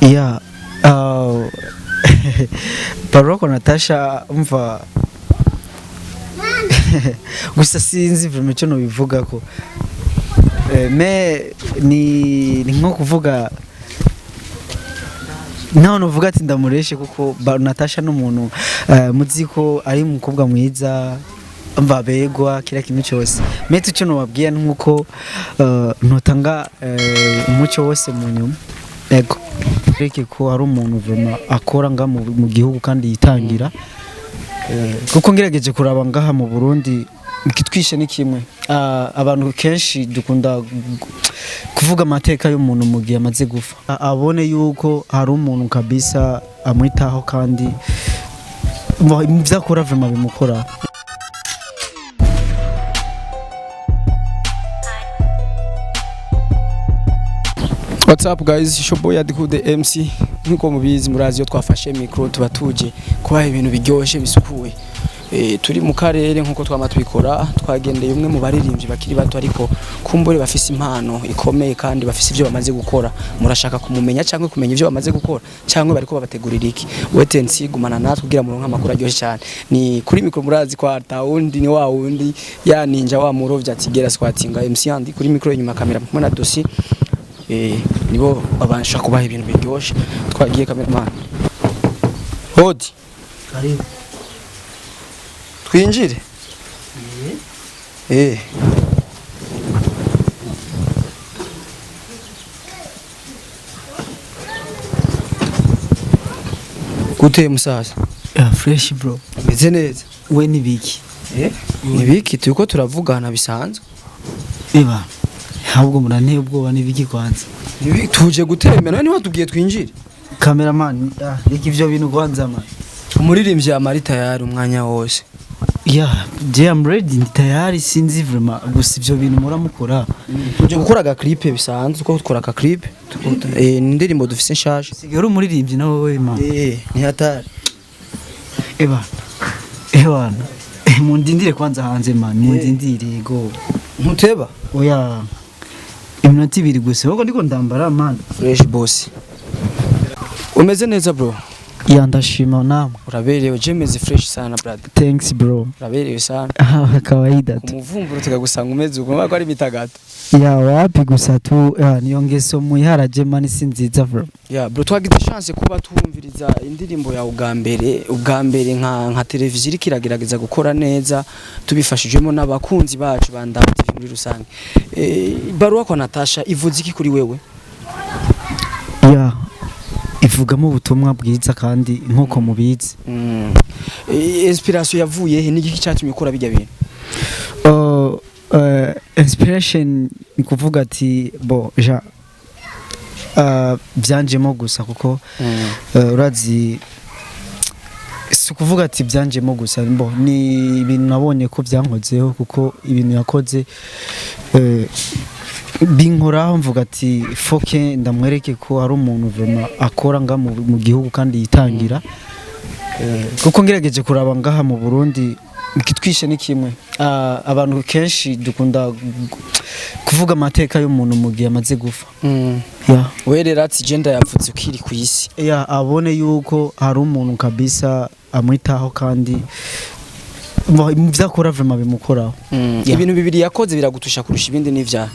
Yeah. Baroko Natasha umva gusa sinzi vraiment cyo no bivuga ko me ni nko kuvuga naho novuga ati ndamureshe kuko Natasha n'umuntu muzi ko ari umukobwa mwiza mva begwa kira kimwe cyose metu cyo no babwiye nkuko ntotanga umucyo wose mu nyuma ego reke ko ari umuntu vraiment akora nga mu gihugu kandi yitangira kuko ngerageje kuraba ngaha mu Burundi kitwishe ni kimwe abantu kenshi dukunda kuvuga amateka y'umuntu mu gihe amaze gufa abone yuko hari umuntu kabisa amwitaho kandi byakora vraiment bimukora. What's up guys, it's your boy Adiku the MC. Nkuko mubizi murazi yo twafashe micro tuba tuje kubaha ibintu biryoshye bisukuye. Turi mu karere nkuko twama twikora twagendeye umwe mu baririmbyi bakiri bato ariko kumbure bafise impano ikomeye kandi bafise ivyo bamaze gukora. Murashaka kumumenya cyangwa kumenya ivyo bamaze gukora cyangwa bariko babategurira iki? Wetensi gumana natwe kugira muronka amakuru aryoshye cyane. Ni kuri micro murazi kwa Taundi ni wa wundi ya ninja wa murovya tigera squatinga MC andi kuri micro inyuma kamera kumwe na dossier nibo babansha kubaha ibintu biryoshye twagiye cameraman hodi Karibu twinjire gute musaza fresh bro ameze neza we nibiki nibiki turiko turavugana bisanzwe eba ahubwo muranteye ubwoba nibiki kwanza tuje gutemera niho tugiye twinjire cameraman reka ivyo bintu kwanza man umuririmbyi ya Marita yari umwanya wose I'm ready ndi tayari sinzi vraiment gusa ivyo bintu muramukora tuje gukora aga clip bisanzwe uko dukora aga clip indirimbo dufise nshaje sigero umuririmbyi nawe we man ni hatari eba mundindire kwanza hanze man mundindire go ntuteba oya iminota 2 gusa ahubwo ndiko ndambara man fresh boss umeze neza bro ndashima namwe uraberewe jemeze fresh sana brother thanks bro uraberewe sana kawaida tu umuvumburo tukagusanga umeze uko ko ari bitagato wapi gusa tu niyo ngeso muharaje man sinziza bro bro twagize chance kuba tuwumviriza indirimbo ya ubwambere nka televiziyo irikiragerageza gukora neza tubifashijemo n'abakunzi bacu bandavye muri rusange baruwa kwa Natasha ivuze iki kuri wewe ivugamo ubutumwa bwiza kandi nkuko mubizi inspiration yavuye he n'igiki cyatumye ukora bijya bintu inspiration kuvuga ati byanjemo gusa kuko urazi si kuvuga ati byanjemo gusa ni ibintu nabonye ko byankozeho kuko ibintu yakoze binkoraho mvuga ati foke ndamwereke ko ari umuntu vraiment akora nga mu gihugu kandi yitangira kuko ngerageje kuraba ngaha mu Burundi kitwishe ni kimwe abantu kenshi dukunda kuvuga amateka y'umuntu mu gihe amaze gufa werera ati gender yapfutse ukiri ku isi abone yuko hari umuntu kabisa amwitaho kandi byakora vraiment bimukoraho ibintu bibiri yakoze biragutusha kurusha ibindi n'ivyaha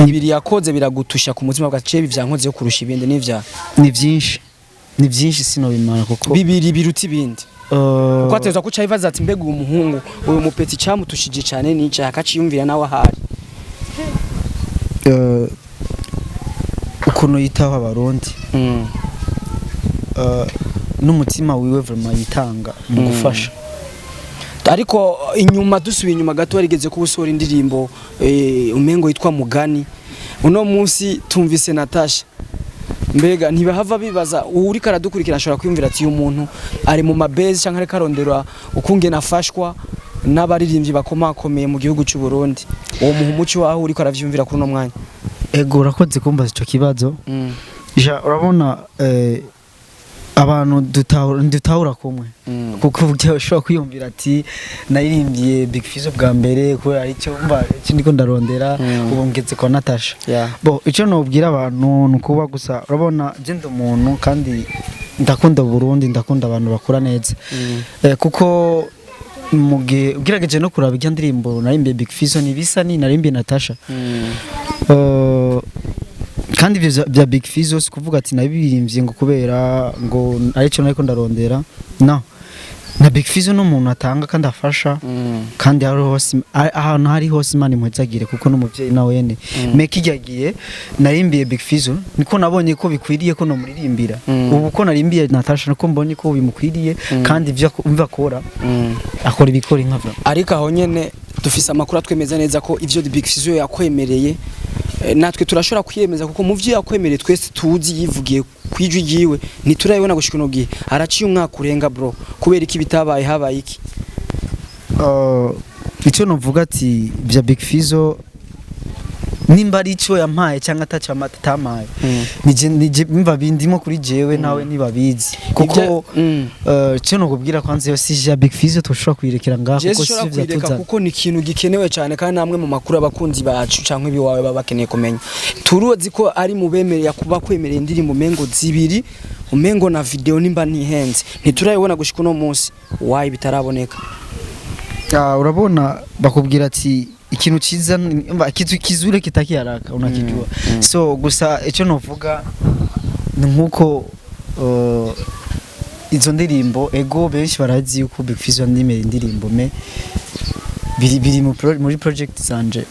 bibiri yakoze biragutusha ku mutima bwace bivyankoze kurusha ibindi n'ivyaha ni byinshi sino bimana kuko bibiri biruti ibindi kuko ateza kuca ivaza ati mbega umuhungu uyu mupeti cyamutushije cyane n'icyo akaciyumvira nawe ahari ukuntu yitaho abarundi n'umutima wiwe vraiment yitanga mu gufasha ariko inyuma dusubiye inyuma gato warigeze kubusora indirimbo umengo yitwa Mugani uno munsi tumvise Natasha mbega ntibahava bibaza uri karadukurikira ashobora kwimvira ati uyu muntu ari mu mabezi cyangwa ari karondera ukunge nafashwa n'abaririmbyi bakomakomeye mu gihugu cy'u Burundi uwo muhumuci waho uri karavyumvira kuri no mwanya ego urakoze kumbaza ico kibazo urabona abantu dutahura kumwe kuko ushobora kwiyumvira ati naririmbiye Big Fizzo bwa mbere kubera icyo umva ndiko ndarondera ubu ngeze kwa Natasha bo icyo nobwira abantu nukuba gusa urabona je ndi umuntu kandi ndakunda Burundi ndakunda abantu bakura neza kuko mugihe ugerageje no kuraba ijya ndirimbo narimbiye Big Fizzo ni bisa ni narimbiye Natasha kandi bya Big Fizzo kuvuga ati nabirimbye ngo kubera ngo aricyo nariko ndarondera no na Big Fizzo no muntu atanga kandi afasha kandi ahantu hari hose Imana imwezagire kuko n'umuvyeyi nawe yene meke igiye narimbiye Big Fizzo niko nabonye ko bikwiriye ko no muririmbira ubu ko narimbiye Natasha nako mbonye ko bimukwiriye kandi ivyo akora akora ibikora inkava ariko aho nyene dufise amakuru atwemeza neza ko ivyo Big Fizzo yakwemereye natwe turashobora kwiyemeza kuko mu vyo yakwemereye twese tuzi yivugiye kwijwi giwe ntiturayibona gushika no gihe araciye umwaka urenga bro kubera iki bitabaye habaye iki icyo novuga ati bya Big Fizzo nimba ari cyo yampaye cyangwa atacha amatamaye nije mva bindimo kuri jewe nawe nibabizi kuko cyo no kubwira kwanze yo si ya Big Fizzo tushobora kwirekera ngaho kuko si vyatuza kuko ni ikintu gikenewe cyane kandi namwe mu makuru abakunzi bacu cyangwa ibiwawe babakeneye kumenya turuzi ko ari mu bemereye kuba kwemereye indirimbo mengo zibiri umengo na video nimba ntihenze ntiturayibona gushika no munsi wayi bitaraboneka urabona bakubwira ati ikintu ciza kizure kitakiyaraka unakijua so gusa icyo novuga nkuko izo ndirimbo ego benshi barazi yuko Big Fizzo ndimera indirimbo me biri muri project zanje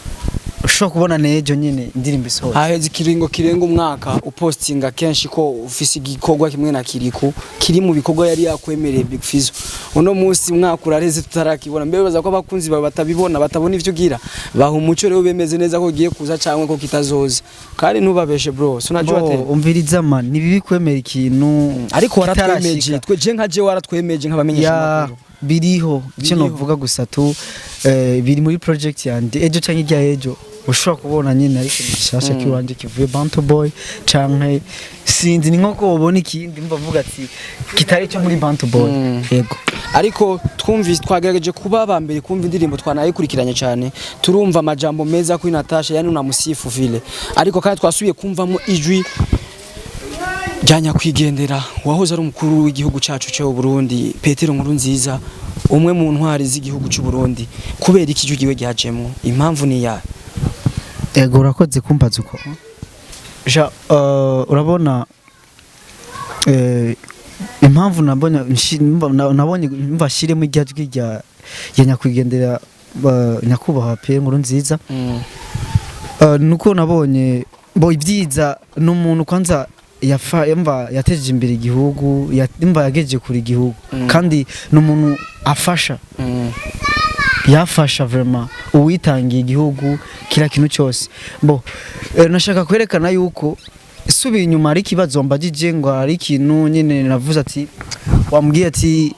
ushobora kubona nejo nyene indirimbo isohoye haheze ikiringo kirenga umwaka upostinga kenshi ko ufise igikorwa kimwe na Kiriku kiri mu bikorwa yari yakwemereye Big Fizzo uno munsi umwaka urareze tutarakibona mbe baza ko abakunzi bawe batabibona batabona ivyo gira baha umuco rero bemeze neza ko giye kuza cyangwa ko kitazoza kandi ntubabeshe bro sunajwa te umviriza man nibibi kwemera ikintu ariko waratwemeje twe je nka je waratwemeje nkabamenyesha makuru biriho icyo novuga gusa tu biri muri project yandi ejo canke ijya ejo ushobora kubona nyine ariko gishasha kiwanje kivuye Bantu Boy canke sinzi ni nkoko ubona ikindi mbavuga ati kitari cyo muri Bantu Boy yego ariko twumvise twagerageje kuba bambere kumva indirimbo twanayikurikiranye cyane turumva amajambo meza kuri Natasha yani unamusifu vile ariko kandi twasubiye kumvamo ijwi janya kwigendera wahoze ari umukuru w'igihugu cyacu cyo Burundi Petero Nkurunziza umwe mu ntwari z'igihugu cy'u Burundi kubera iki giwe gyajemwe impamvu ni ya ego urakoze kumbaza uko urabona impamvu nabonye mbashiremo iryajwi rya nyakwigendera nyakubahwa Petero Nkurunziza nuko nabonye bo ibyiza n'umuntu kwanza yateje imbere igihugu yagejeje kuri igihugu kandi n'umuntu afasha yafasha vraiment uwitangiye igihugu kira kintu cyose bo nashaka kwerekana yuko subiye inyuma ari kibazo mbagije ngo ari kintu nyine navuze ati wambwiye ati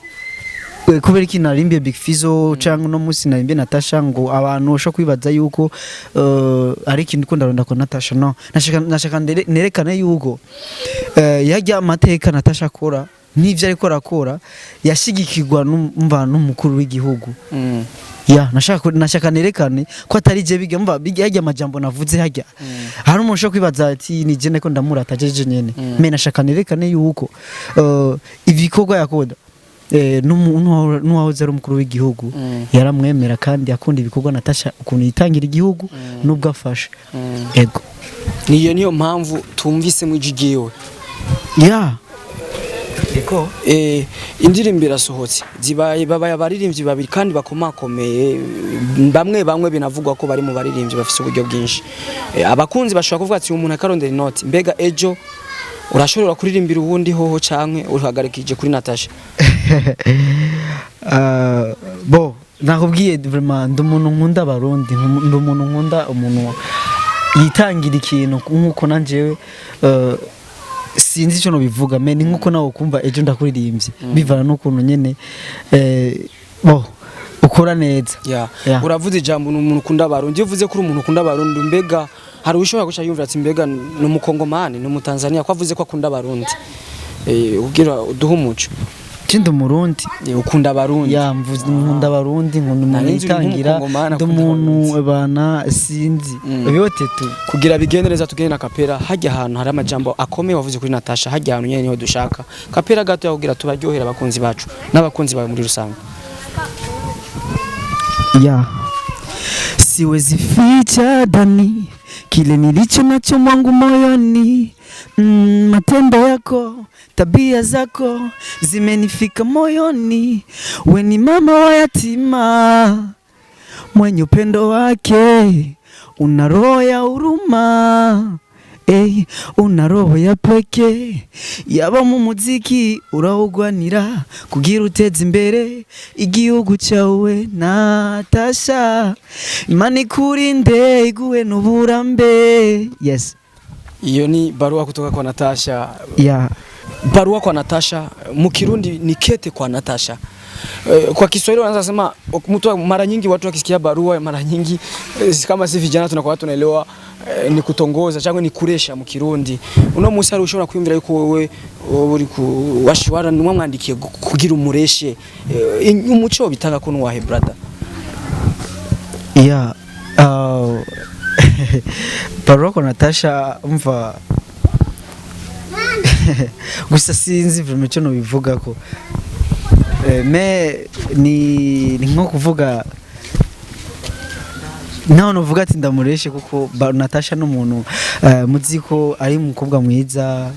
kubera iki narimbiye Big Fizzo cyangwa no musi narimbiye Natasha ngo abantu usho kwibaza yuko ari kintu ko ndaronda ko Natasha no nashaka nerekane yuko yajya amateka Natasha akora n'ivyo ariko arakora yashigikirwa n'umukuru w'igihugu ya nashaka nerekane ko atari je biga yajya amajambo navuze hajya hari umuntu usho kwibaza ati ni je nako ndamurata jeje nyene me nashaka nerekane yuko ibikorwa yakoda n'uwahoze ari umukuru w'igihugu yaramwemera kandi akunda ibikorwa Natasha ukuntu yitangira igihugu nubwo afasha ego niyo mpamvu tumvise mu jigiwe ya eko indirimbo irasohotse zibaye babaye abaririmbyi babiri kandi bakomakomeye bamwe binavugwa ko bari mu baririmbyi bafise uburyo bwinshi abakunzi bashobora kuvuga ati umuntu akarondera inoti mbega ejo urashobora kuririmbira ubundi hoho canke uhagarikije kuri Natasha bo nakubwiye vraiment ndumuntu nkunda abarundi ndumuntu nkunda umuntu yitangira ikintu nkuko nanjewe sinzi icyo no bivuga me ni nkuko nawe kumva ejo ndakuririmbye bivana n'ukuntu nyene bo ukora neza uravuze ijambo n'umuntu ukunda abarundi uvuze ko umuntu ukunda abarundi mbega hari ushobora guca yumva ati mbega n'umukongomani n'umutanzania ko avuze ko akunda abarundi ugira uduha umuco Ndi umurundi ukunda abarundi ya mvuze nkunda abarundi nkunda umuntu yitangira ndi umuntu bana sinzi bihote tu kugira bigende neza tugende na kapera hajya ahantu hari amajambo akomeye wavuze kuri Natasha hajya ahantu nyene niho dushaka kapera gato yakugira tubaryohera abakunzi bacu n'abakunzi bawe muri rusange ya siwezi ficha ndani kile nilicho nacho mwangu moyoni matendo yako tabia zako zimenifika moyoni, we ni mama wa yatima mwenye upendo wake, una roho ya huruma, una roho ya pekee, yaba mu muziki urawugwanira kugira uteze imbere igihugu cyawe Natasha, Imana ikurinde iguhe n'uburambe. Yes, iyo ni barua kutoka kwa Natasha. Yeah. Barua kwa Natasha mu Kirundi ni kete kwa Natasha. Kwa Kiswahili wanaanza sema mtu mara nyingi watu wakisikia barua mara nyingi kama si vijana tunakuwa tunaelewa ni kutongoza cyangwa ni kuresha mu Kirundi. Uno musi ari ushobora kwiyumvira yuko wewe uri ku washwara ni mwamwandikiye kugira umureshe umuco bitanga ko nuwahe brother. Yeah. Barua kwa Natasha umva gusa sinzi vraiment cyo no bivuga ko me ni nko kuvuga naho novuga ati ndamureshe kuko Natasha n'umuntu muziko ari umukobwa mwiza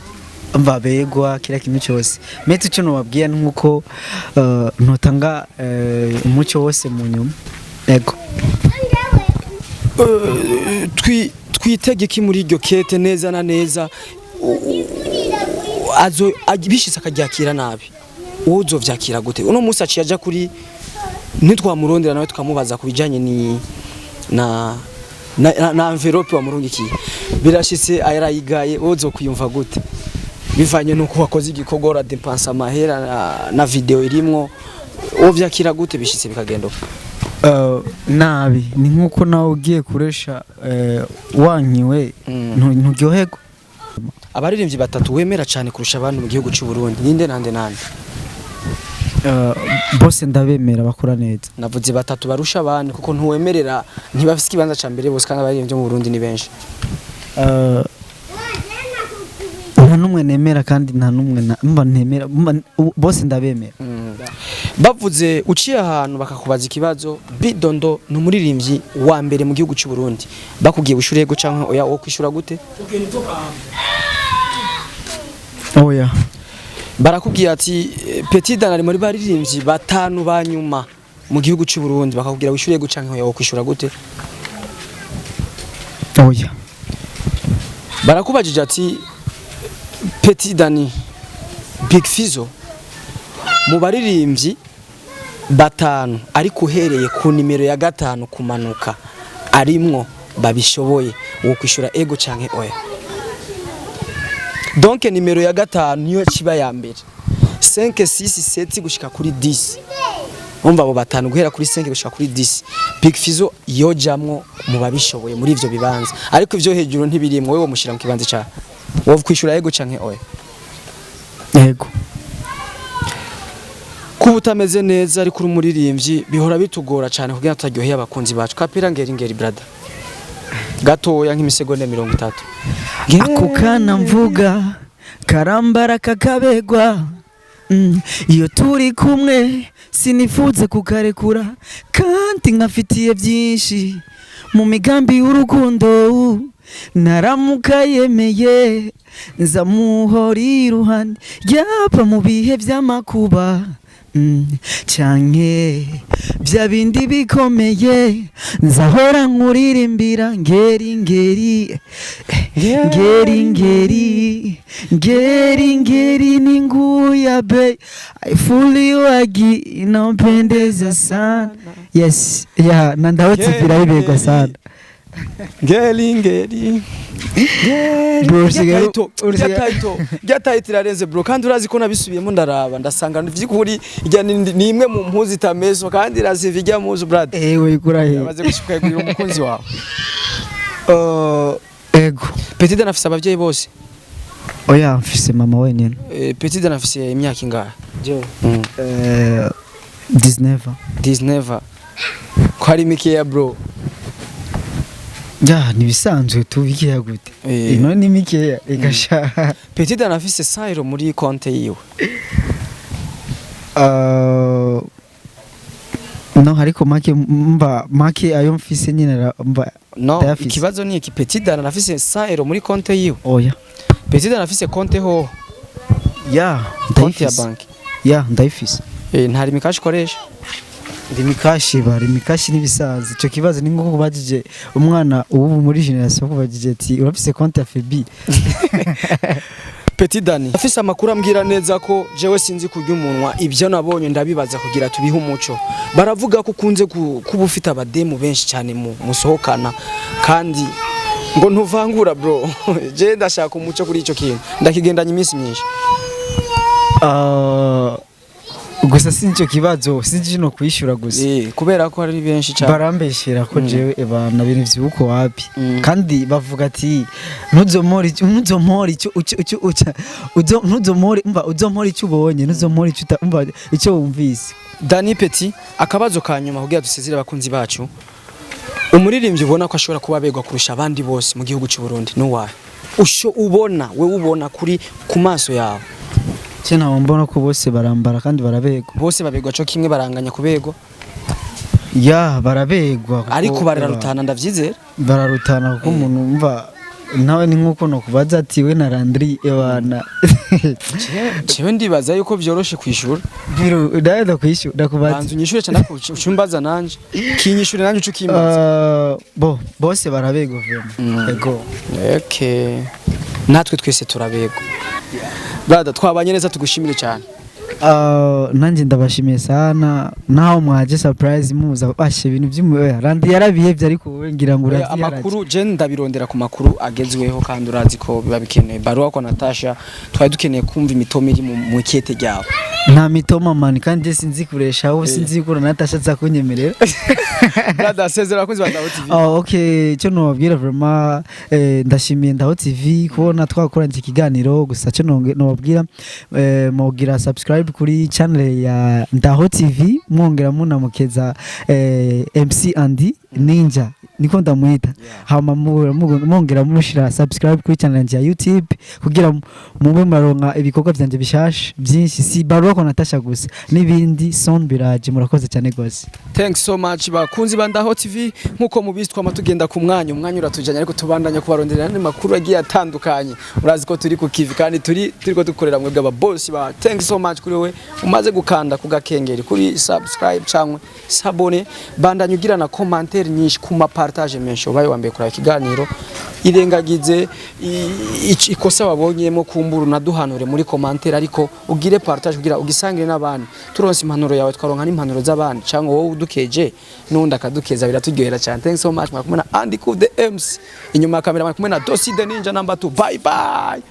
mva begwa kira kimwe cyose me tucyo no babwiye nkuko ntotanga umuco wose mu nyuma ego twitegeki muri iryo kete neza na neza azo bishitse akaryakira nabi uzo vyakira gute uno musi aciye aja kuri ntitwamurondera nawe tukamubaza kubijanye ni na envelope wamurungikiye birashitse ayarayigaye uzo kuyumva gute bivanye nuko wakoze igikogora dépense amahera na video irimwo uwo vyakira gute bishitse bikagenda nabi ni nkuko nawe ugiye kuresha wankiwe ntugyohego. Abaririmbyi batatu wemera cyane kurusha abantu mu gihugu cy'u Burundi ninde nande bose ndabemera bakora neza. Navuze batatu barusha abantu kuko ntuwemerera ntibafise kibanza ca mbere bose kandi abaririmbyi mu Burundi ni benshi. Nta numwe nemera kandi nta numwe mba ntemera bose ndabemera. Bavuze uciye ahantu bakakubaza ikibazo Bidondo n'umuririmbyi wa mbere mu gihugu cy'u Burundi bakugiye gushurego canke oya wo kwishura gute? Oya barakubwiye ati Petit Dan ari muri baririmbyi batanu banyuma mu gihugu cy'u Burundi bakakubwira wishurego canke oya wo kwishura gute? Oya barakubajije ati Petit Dan Big Fizzo mu baririmbyi batanu ariko uhereye ku nimero ya gatanu kumanuka arimwo babishoboye wo kwishura ego canke oya. Donc nimero ya gatanu niyo kiba ya mbere 5 6 7 gushika kuri 10 umva abo batanu guhera kuri 5 gushika kuri 10 Big Fizzo yojamwo mu babishoboye muri ivyo bibanza ariko ivyo hejuru ntibirimwe wewe mushira mu kibanza ca wo kwishura ego canke oya. Ego kuba utameze neza ariko uri umuririmbyi bihora bitugora cyane kugira tutaryoheye abakunzi bacu. Kapira ngeri brother gatoya nk'imisegonda 30 ako kana mvuga karambara kakabegwa iyo turi kumwe sinifuze kukarekura kandi nkafitiye byinshi mu migambi y'urukundo naramuka yemeye nzamuhora iruhande yaba mu bihe by'amakuba canke bya bindi bikomeye nzahora nkuririmbira ngeri ninguya be I fully wagi inapendeza sana. Yes yeah nandawetse birabegwa sana ngeri irarenze bro kandi urazi ko nabisubiyemo ndaraba ndasanga vyikuri ni imwe mu mpuzi tamezo kandi irazi vijya muzo brother ewe ikurahe amaze gushika kuri umukunzi wawe ego Petit Dan afise abavyeyi bose oya mfise mama wenyine. Petit Dan afise imyaka ingahe? 19 ko ari mikeya bro. Ya nibisanzwe tubikiya gute ino ni mikeya igasha. Petit Dan afise 100 euro muri konte yiwe. No hariko make ayo mfise nyine mba no ikibazo ni iki Petit Dan afise 100 euro muri konte yiwe. Oya Petit Dan afise konte ho ya konte ya banki ya ndayifise. Ntari mikashi koresha bari mikashi nibisazi ico kibazo ni ngo kubajije umwana ubu muri generation kubajije ati urafise konte ya FB. Petit Dan afise amakuru ambwira neza ko jewe sinzi kurya umunwa ibyo nabonye ndabibaza kugira tubihe umuco. Baravuga ko kunze kuba ufite abademu benshi cyane musohokana kandi ngo ntuvangura bro. Je ndashaka umuco kuri ico kintu ndakigendanye iminsi myinshi. Gusa sinco kibazo sinzi no kwishura gusa kubera ko ari benshi cyane barambeshera ko jewe ebana bintu vyuko wapi kandi bavuga ati ntuzomori icyo ubonye ntuzomori icyo wumvise. Dani Petit akabazo kanyuma kugira dusezere abakunzi bacu umuririmbyi ubona ko ashobora kuba begwa kurusha abandi bose mu gihugu cy'u Burundi n'uwahe ubona kuri ku maso yawe? Cyena mbona ko bose barambara kandi barabegwa. Bose babegwa cyo kimwe baranganya kubegwa. Ya barabegwa ariko bararutana ndavyizera. Bararutana kuko umuntu umva nawe ni nkuko no kubaza ati we na Landry ebana. Cewe ndibaza yuko byoroshe kwishura. Biro ndaenda kwishura ndakubaza. Banzu nyishure cyane ucumbaza nanje. Kinyishure nanje ucukimbaza. Bose barabegwa vraiment. Ego. Okay. Natwe twese turabegwa. Brada twabanye neza tugushimire cyane. Nanjye ndabashimiye sana naho mwaje surprise muza bashe ibintu by'umuwe Landry yarabihevye ariko wowe ngira ngo urazi amakuru je ndabirondera ku makuru agezweho kandi urazi ko biba bikeneye baruwa ko Natasha twari dukeneye kumva imitomo iri mu kete ryawe. Nta mitoma man kandi sinzi kuresha aho sinzi ko Natasha zakunyemerera. Brada sezera ko Ndaho TV. Okay cyo no babwira vraiment ndashimiye Ndaho TV kubona twakoranye ikiganiro gusa cyo no babwira mugira subscribe kuri channel ya Ndaho TV mwongera munamukeza MC Andy Ninja niko ndamwita hama mwongera mushira subscribe kuri channel ya YouTube kugira mube maronka ibikorwa byanje bishasha byinshi si baruwa ko Natasha gusa nibindi son biraje murakoze cyane gose. Thanks so much bakunzi ba Ndaho TV nkuko mubizi twama tugenda ku mwanya uratujanye ariko tubandanya kubarondera n'andi makuru agiye atandukanye urazi ko turi ku kivi kandi turiko dukorera mwebwe aba boss ba. Thanks so much kuri we umaze gukanda ku gakengeri kuri subscribe cyangwa sabone bandanya ugira na commentaire nyinshi ku partage menshi ubaye wambaye kuri ikiganiro irengagize ikosa wabonyemo kumbura naduhanure muri commentaire ariko ugire partage kugira ugisangire n'abandi turonse impanuro yawe twaronka n'impanuro z'abandi cyangwa wowe udukeje n'undi akadukeza biraturyohera cyane. Thanks so much mwakumena Andy Cool the MC inyuma ya kamera mwakumena Dosi the Ninja number 2 bye bye.